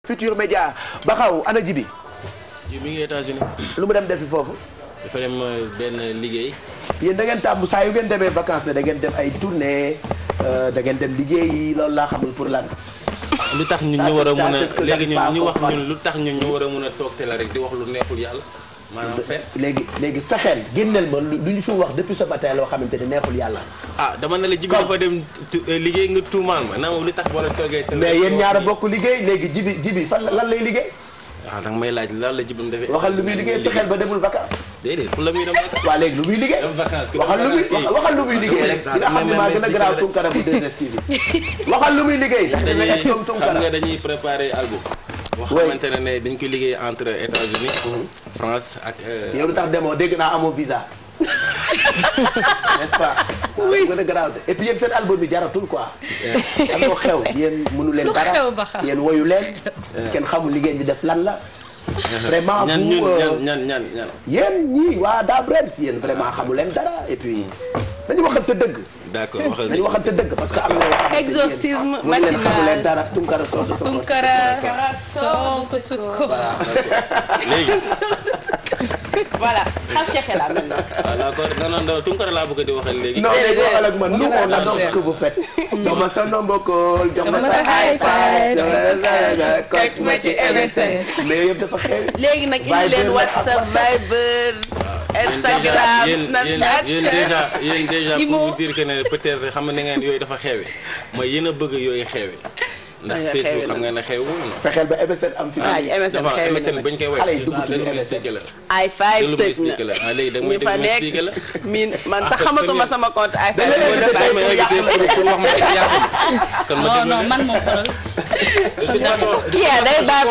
Futur Média Baxaw ana Jibi. ji mi ngi États-Unis. lu mu dem defi foofu. dafa dem benn liggéey. yéen da ngeen tàmm saa yu ngeen demee vacances ne da ngeen dem ay tournée da ngeen dem liggéeyi loolu laa xamul pour lan. lu tax ñun ñu war a mun a léegi ñun ñu wax ñun lu tax ñun ñu war a mun a toog te la rek di wax lu neexul yàlla maanaam fen. léegi fexeel génneel ma lu ñu fi wax depuis ce matin loo xamante ne neexul yàlla. ah dama ne la Jibi dafa dem liggéey nga tuumaal ma naa ma lu tax wala toogee. mais yéen ñaara bokk liggéey léegi Jibi fan lan lay liggéey. waaw danga may laaj lan la Jibi mu defee. waxal lu muy liggéey fexeel ba demul vacances. déedéet pour la muy dem vacances. waa léegi lu muy liggéey. dem vacances waxal lu muy liggéey rek. li nga xam ne maa gën a garaaw Tunkara bu 2STV. waxal lu muy liggéey. xam nga dañuy préparer album. boo xamante ne dañ ko liggéey entre États-Unis France ak. yow lu tax demoo dégg naa amoo visa. n'est-ce pas. oui gën a garaaw de et puis yéen seen album bi jaratul quoi. am na xew yéen mënu leen dara yéen woyu leen. kenn xamul liggéey bi def lan la. vraiment vous ñan yéen ñii waa Dabrène si yéen vraiment xamu leen dara et puis dañu waxante dëgg. d'accord dañu waxante dëgg parce que am na yoo xamante exorcisme matinal xamu leen dara Tunkara soog a léegi. voilà xam Cheikh la maintenant. ah d'accord non Tunkara laa bëgg di waxal léegi. non léegi waxal ak man nous on adore ce que vous faites. jox ma sa ndombokool jox ma sa high five jox ma sa kok ma ci MSN. mais yëpp dafa xew. léegi nag indi leen WhatsApp Viber. Instagram Snapchat. yéen déjà pour vous dire que ne peut-être xam na ngeen yooyu dafa xewe mooy yéen a bëgg yooyu xewe. ndax Facebook xam nga ne xewul. fexeel ba MSN am fi. MSN bañ koy woowee. xale yi dugg ci MSN la. i5 tëj na léegi da nga may expliqué la. miin man sax xamatuma sama compte i5. pour wax ma yàqu. non man moom kii day baax.